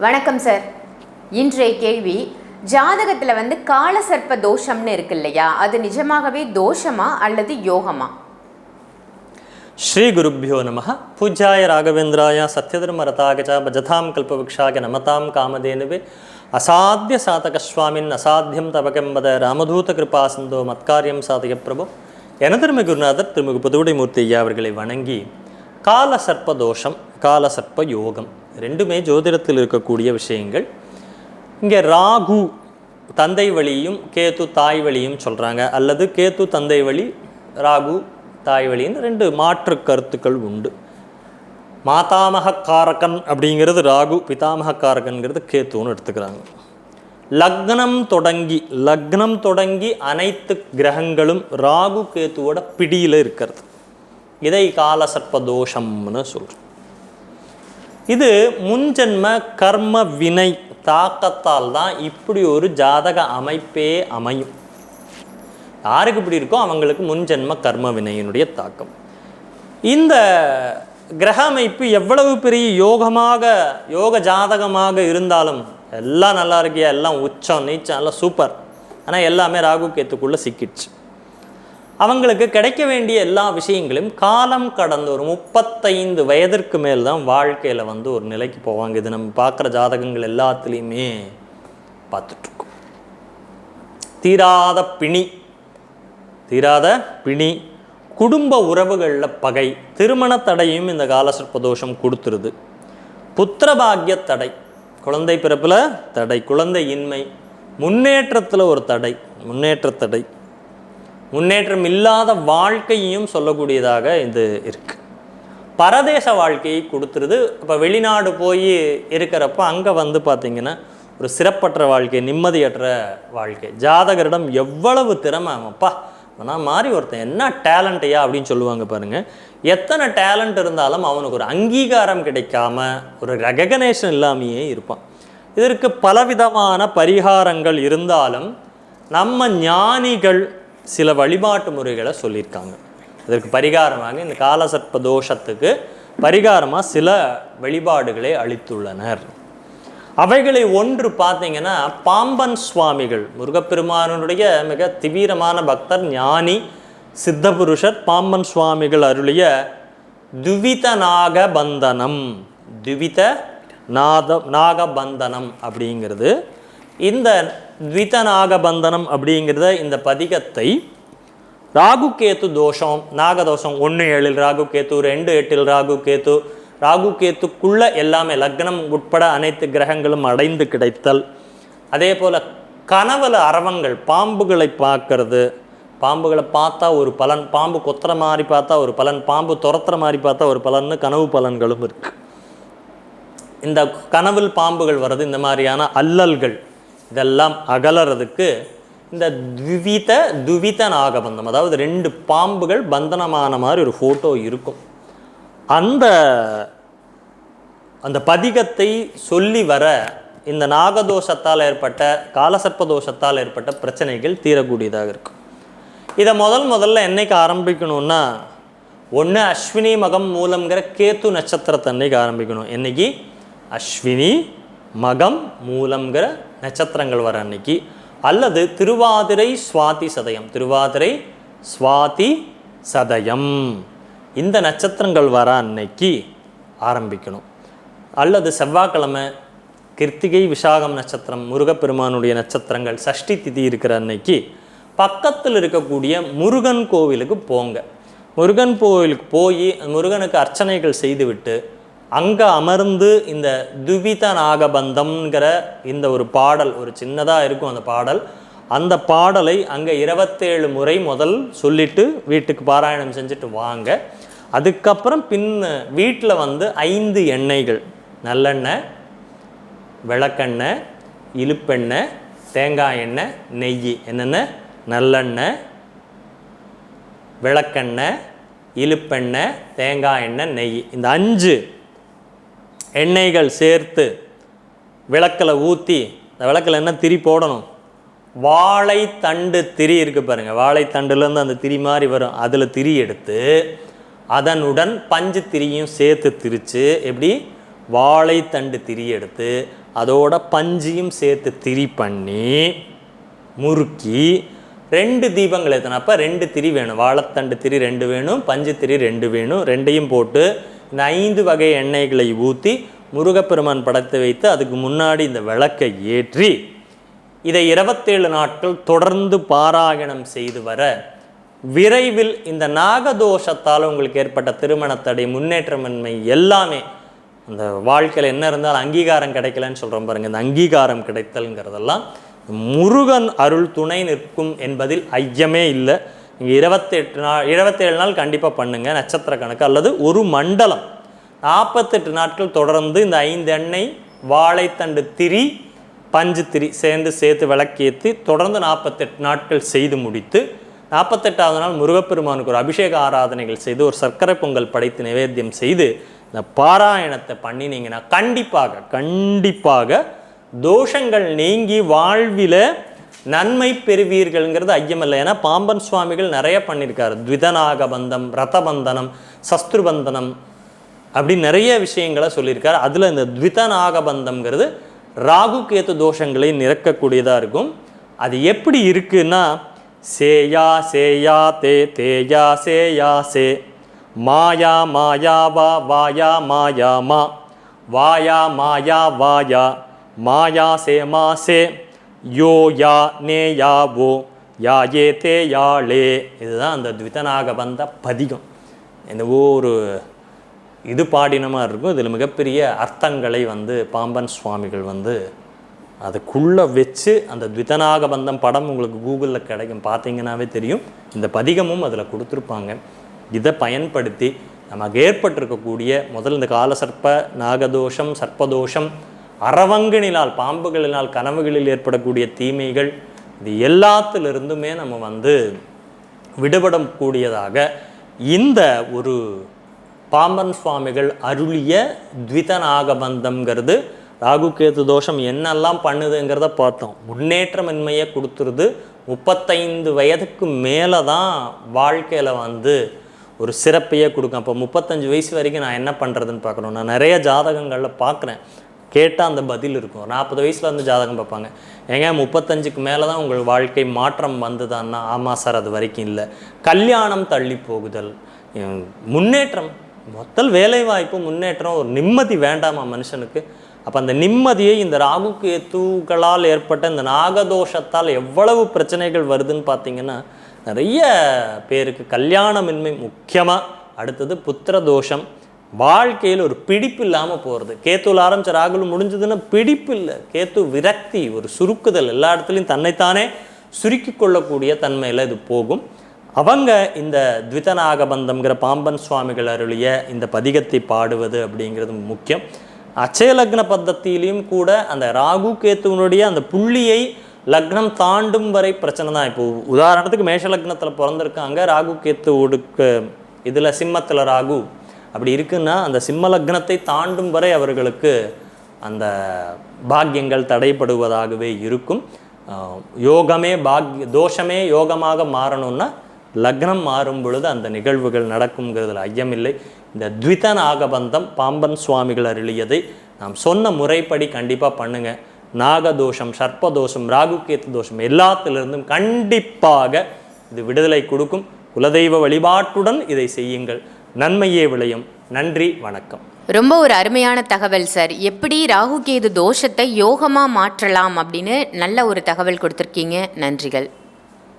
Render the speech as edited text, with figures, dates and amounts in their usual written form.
வணக்கம் சார். இன்றைய கேள்வி, ஜாதகத்தில் காலசர்ப்ப தோஷம்னு இருக்கு இல்லையா, அது நிஜமாகவே தோஷமா அல்லது யோகமா? ஸ்ரீ குருப்பியோ நம. பூஜ்யாய ராகவேந்திராய சத்யதர்மரதாகச்ச பஜதாம் கல்பவృక్షாய நமதாம் காமதேனுவே அசாத்திய சாதகஸ்வாமின் அசாத்தியம் தவகம்பத ராமதூத கிருபா சிந்தோ மத்காரியம் சாதக பிரபு. எனதருமை குருநாதர் திருமிகு புதுவுடைமூர்த்தி ஐயா அவர்களை வணங்கி, காலசர்ப்ப தோஷம், காலசர்ப்ப யோகம் ரெண்டுமே ஜோதிடத்தில் இருக்கக்கூடிய விஷயங்கள். இங்கே ராகு தந்தை வழியும் கேத்து தாய் வழியும் சொல்கிறாங்க, அல்லது கேத்து தந்தை வழி ராகு தாய் வழின்னு ரெண்டு மாற்று கருத்துக்கள் உண்டு. மாதாமக காரகன் அப்படிங்கிறது ராகு, பிதாமக காரகன்கிறது கேத்துன்னு எடுத்துக்கிறாங்க. லக்னம் தொடங்கி அனைத்து கிரகங்களும் ராகு கேத்துவோட பிடியில் இருக்கிறது. இதை காலசர்ப்ப தோஷம்னு சொல்கிறோம். இது முன்ஜென்ம கர்ம வினை தாக்கத்தால் தான் இப்படி ஒரு ஜாதக அமைப்பே அமையும். யாருக்கு இப்படி இருக்கோ அவங்களுக்கு முன்ஜென்ம கர்ம வினையினுடைய தாக்கம். இந்த கிரக அமைப்பு எவ்வளவு பெரிய யோக ஜாதகமாக இருந்தாலும், எல்லாம் நல்லா இருக்கியா, எல்லாம் உச்சம் நீச்சம் எல்லாம் சூப்பர், ஆனால் எல்லாமே ராகு கேத்துக்குள்ளே சிக்கிடுச்சு. அவங்களுக்கு கிடைக்க வேண்டிய எல்லா விஷயங்களையும் காலம் கடந்து ஒரு 35 வயதிற்கு மேல் தான் வாழ்க்கையில் ஒரு நிலைக்கு போவாங்க. இது நம்ம பார்க்குற ஜாதகங்கள் எல்லாத்துலேயுமே பார்த்துட்ருக்கோம். தீராத பிணி, குடும்ப உறவுகளில் பகை, திருமண தடையும் இந்த காலசர்ப்ப தோஷம் கொடுத்துருது. புத்திரபாகிய தடை, குழந்தை பிறப்பில் தடை, குழந்தை இன்மை, முன்னேற்றத்தில் ஒரு தடை, முன்னேற்றம் இல்லாத வாழ்க்கையும் சொல்லக்கூடியதாக இது இருக்குது. பரதேச வாழ்க்கையை கொடுத்துருது. இப்போ வெளிநாடு போய் இருக்கிறப்ப அங்கே பார்த்திங்கன்னா ஒரு சிறப்பற்ற வாழ்க்கை, நிம்மதியற்ற வாழ்க்கை. ஜாதகரிடம் எவ்வளவு திறமை, அப்பா நான் மாதிரி ஒருத்தன் என்ன டேலண்ட்டையா அப்படின்னு சொல்லுவாங்க பாருங்கள். எத்தனை டேலண்ட் இருந்தாலும் அவனுக்கு ஒரு அங்கீகாரம் கிடைக்காம, ஒரு ரெகக்னேஷன் இல்லாமையே இருப்பான். இதற்கு பலவிதமான பரிகாரங்கள் இருந்தாலும் நம்ம ஞானிகள் சில வழிபாட்டு முறைகளை சொல்லியிருக்காங்க. இதற்கு பரிகாரமாக இந்த காலசர்ப்ப தோஷத்துக்கு பரிகாரமாக சில வழிபாடுகளை அளித்துள்ளனர். அவைகளை ஒன்று பார்த்தீங்கன்னா, பாம்பன் சுவாமிகள், முருகப்பெருமானுடைய மிக தீவிரமான பக்தர், ஞானி, சித்தபுருஷர் பாம்பன் சுவாமிகள் அருளிய துவித நாகபந்தனம் அப்படிங்கிறது. இந்த த்விதநாகபந்தனம் அப்படிங்கிறத, இந்த பதிகத்தை ராகு கேத்து தோஷம், நாகதோஷம் 1-7 ராகு கேத்து, 2-8 ராகு கேத்துக்குள்ள எல்லாமே லக்னம் உட்பட அனைத்து கிரகங்களும் அடைந்து கிடைத்தல். அதே போல் கனவுல அரவங்கள், பாம்புகளை பார்க்கறது, பாம்புகளை பார்த்தா ஒரு பலன், பாம்பு கொத்துற மாதிரி பார்த்தா ஒரு பலன், பாம்பு துரத்துற மாதிரி பார்த்தா ஒரு பலன்னு கனவு பலன்களும் இருக்குது. இந்த கனவில் பாம்புகள் வர்றது, இந்த மாதிரியான அல்லல்கள் இதெல்லாம் அகலறதுக்கு இந்த துவித நாகபந்தம், அதாவது 2 பாம்புகள் பந்தனமான மாதிரி ஒரு ஃபோட்டோ இருக்கும். அந்த பதிகத்தை சொல்லி வர இந்த நாகதோஷத்தால் ஏற்பட்ட, காலசர்ப்ப தோஷத்தால் ஏற்பட்ட பிரச்சனைகள் தீரக்கூடியதாக இருக்கும். இதை முதல்ல என்னைக்கு ஆரம்பிக்கணும்னா, ஒன்று அஸ்வினி மகம் மூலம்ங்கிற கேத்து நட்சத்திரத்தை அன்னைக்கு ஆரம்பிக்கணும். என்னைக்கு? அஸ்வினி மகம் மூலம்ங்கிற நட்சத்திரங்கள் வர அன்னைக்கு, அல்லது திருவாதிரை சுவாதி சதயம் இந்த நட்சத்திரங்கள் வர அன்னைக்கு ஆரம்பிக்கணும். அல்லது செவ்வாய்க்கிழமை கிருத்திகை விசாகம் நட்சத்திரம், முருகப்பெருமானுடைய நட்சத்திரங்கள் சஷ்டி திதி இருக்கிற அன்னைக்கு பக்கத்தில் இருக்கக்கூடிய முருகன் கோவிலுக்கு போங்க. முருகன் கோவிலுக்கு போய் முருகனுக்கு அர்ச்சனைகள் செய்துவிட்டு அங்கே அமர்ந்து இந்த துவித நாகபந்தம்ங்கிற இந்த ஒரு பாடல், ஒரு சின்னதாக இருக்கும் அந்த பாடலை அங்கே 27 முறை முதல் சொல்லிட்டு வீட்டுக்கு பாராயணம் செஞ்சுட்டு வாங்க. அதுக்கப்புறம் வீட்டில் 5 எண்ணெய்கள், நல்லெண்ணெய், விளக்கெண்ணெய், இலுப்பெண்ணெய், தேங்காய் எண்ணெய், நெய், என்னென்ன? நல்லெண்ணெய், விளக்கெண்ணெய், இலுப்பெண்ணெய், தேங்காய் எண்ணெய், நெய், இந்த 5 எண்ணெய்கள் சேர்த்து விளக்கில் ஊற்றி, இந்த விளக்கில் என்ன திரி போடணும்? வாழைத்தண்டு திரி இருக்குது பாருங்கள், வாழைத்தண்டுலேருந்து அந்த திரி மாதிரி வரும், அதில் திரி எடுத்து அதனுடன் பஞ்சு திரியும் சேர்த்து திரித்து எப்படி வாழைத்தண்டு திரி எடுத்து அதோட பஞ்சியும் சேர்த்து திரி பண்ணி முறுக்கி 2 தீபங்கள் ஏற்றினப்போ 2 திரி வேணும். வாழைத்தண்டு திரி 2 வேணும், பஞ்சு திரி 2 வேணும். 2ஐயும் போட்டு இந்த 5 வகை எண்ணெய்களை ஊற்றி முருகப்பெருமான் படத்தை வைத்து அதுக்கு முன்னாடி இந்த விளக்கை ஏற்றி இதை 27 நாட்கள் தொடர்ந்து பாராயணம் செய்து வர விரைவில் இந்த நாகதோஷத்தால் உங்களுக்கு ஏற்பட்ட திருமணத்தடை, முன்னேற்றமின்மை எல்லாமே அந்த வாழ்க்கையில் என்ன இருந்தாலும் அங்கீகாரம் கிடைக்கலன்னு சொல்கிறோம் பாருங்கள், இந்த அங்கீகாரம் கிடைத்தல்ங்கிறதெல்லாம் முருகன் அருள் துணை நிற்கும் என்பதில் ஐயமே இல்லை. நீங்கள் 27 நாள் கண்டிப்பாக பண்ணுங்கள், நட்சத்திர கணக்கு அல்லது ஒரு மண்டலம் 48 நாட்கள் தொடர்ந்து இந்த 5 எண்ணெய் வாழைத்தண்டு திரி பஞ்சு திரி சேர்த்து விளக்கேற்றி தொடர்ந்து 48 நாட்கள் செய்து முடித்து 48வது நாள் முருகப்பெருமானுக்கு ஒரு அபிஷேக ஆராதனைகள் செய்து ஒரு சர்க்கரை பொங்கல் படைத்து நிவேத்தியம் செய்து இந்த பாராயணத்தை பண்ணினீங்கன்னா கண்டிப்பாக தோஷங்கள் நீங்கி வாழ்வில் நன்மை பெறுவீர்கள்ங்கிறது ஐயமில்லை. ஏன்னா பாம்பன் சுவாமிகள் நிறைய பண்ணியிருக்காரு. த்விதநாக பந்தம், ரதபந்தனம், சஸ்திருபந்தனம் அப்படி நிறைய விஷயங்களை சொல்லியிருக்காரு. அதில் இந்த த்விதநாக பந்தம்ங்கிறது ராகு கேத்து தோஷங்களை நிரக்கக்கூடியதாக இருக்கும். அது எப்படி இருக்குன்னா சேயா சேயா தே தேயா சேயா சே மாயா மாயா வா வாயா மாயா மா வாயா மாயா வாயா மாயா சே மா சே யோ யா நே யா ஓ யா ஏ தே யா லே. இதுதான் அந்த த்விதநாக பந்த பதிகம். என்னவோ ஒரு இது பாடினமாக இருக்கும். இதில் மிகப்பெரிய அர்த்தங்களை பாம்பன் சுவாமிகள் அதுக்குள்ளே வச்சு அந்த த்விதநாக பந்தம் படம் உங்களுக்கு கூகுளில் கிடைக்கும், பார்த்தீங்கன்னாவே தெரியும். இந்த பதிகமும் அதில் கொடுத்துருப்பாங்க. இதை பயன்படுத்தி நமக்கு ஏற்பட்டிருக்கக்கூடிய முதல் இந்த காலசர்ப்ப, நாகதோஷம், சர்ப்பதோஷம், அரவங்கனினால் பாம்புகளினால் கனவுகளில் ஏற்படக்கூடிய தீமைகள், இது எல்லாத்திலிருந்துமே நம்ம விடுபடக்கூடியதாக இந்த ஒரு பாம்பன் சுவாமிகள் அருளிய த்விதநாகபந்தம்ங்கிறது ராகு கேது தோஷம் என்னெல்லாம் பண்ணுதுங்கிறத பார்த்தோம். முன்னேற்றமின்மையை கொடுத்துருது. 35 வயதுக்கு மேலே தான் வாழ்க்கையில் ஒரு சிறப்பையே கொடுக்கும். அப்போ 35 வயசு வரைக்கும் நான் என்ன பண்ணுறதுன்னு பார்க்கணும். நான் நிறைய ஜாதகங்களில் பார்க்குறேன், கேட்டால் அந்த பதில் இருக்கும். 40 வயசில் ஜாதகம் பார்ப்பாங்க, ஏங்க 35க்கு மேலே தான் உங்கள் வாழ்க்கை மாற்றம் வந்ததான்னா, ஆமாம் சார் அது வரைக்கும் இல்லை. கல்யாணம் தள்ளி போகுதல், முன்னேற்றம், மொத்தல் வேலைவாய்ப்பு, முன்னேற்றம், ஒரு நிம்மதி வேண்டாமா மனுஷனுக்கு? அப்போ அந்த நிம்மதியை இந்த ராகு கேத்துக்களால் ஏற்பட்ட இந்த நாகதோஷத்தால் எவ்வளவு பிரச்சனைகள் வருதுன்னு பார்த்தீங்கன்னா, நிறைய பேருக்கு கல்யாணமின்மை முக்கியமாக, அடுத்தது புத்திர தோஷம், வாழ்க்கையில் ஒரு பிடிப்பு இல்லாமல் போகிறது. கேத்துல ஆரம்பித்த ராகுல் முடிஞ்சதுன்னா பிடிப்பு இல்லை, கேத்து விரக்தி, ஒரு சுருக்குதல், எல்லா இடத்துலையும் தன்னைத்தானே சுருக்கி கொள்ளக்கூடிய தன்மையில் இது போகும். அவங்க இந்த த்விதநாகபந்தம்ங்கிற பாம்பன் சுவாமிகள் அருளிய இந்த பதிகத்தை பாடுவது அப்படிங்கிறது முக்கியம். அச்சய லக்ன பத்தத்திலையும் கூட அந்த ராகு கேத்துவனுடைய அந்த புள்ளியை லக்னம் தாண்டும் வரை பிரச்சனை தான். இப்போ உதாரணத்துக்கு மேஷ லக்னத்தில் பிறந்திருக்காங்க, ராகு கேத்துவுக்கு இதில் சிம்மத்தில் ராகு அப்படி இருக்குன்னா அந்த சிம்ம லக்னத்தை தாண்டும் வரை அவர்களுக்கு அந்த பாக்கியங்கள் தடைப்படுவதாகவே இருக்கும். யோகமே தோஷமே யோகமாக மாறணும்னா லக்னம் மாறும் பொழுது அந்த நிகழ்வுகள் நடக்குங்கிறதுல ஐயமில்லை. இந்த த்விதநாகபந்தம் பாம்பன் சுவாமிகள் அருளியதை நாம் சொன்ன முறைப்படி கண்டிப்பாக பண்ணுங்கள். நாகதோஷம், சர்ப்பதோஷம், ராகுகேத்து தோஷம் எல்லாத்திலிருந்தும் கண்டிப்பாக இது விடுதலை கொடுக்கும். குலதெய்வ வழிபாட்டுடன் இதை செய்யுங்கள், நன்மையே விளையும். நன்றி, வணக்கம். ரொம்ப ஒரு அருமையான தகவல் சார். எப்படி ராகு கேது தோஷத்தை யோகமாக மாற்றலாம் அப்படின்னு நல்ல ஒரு தகவல் கொடுத்துருக்கீங்க. நன்றிகள்.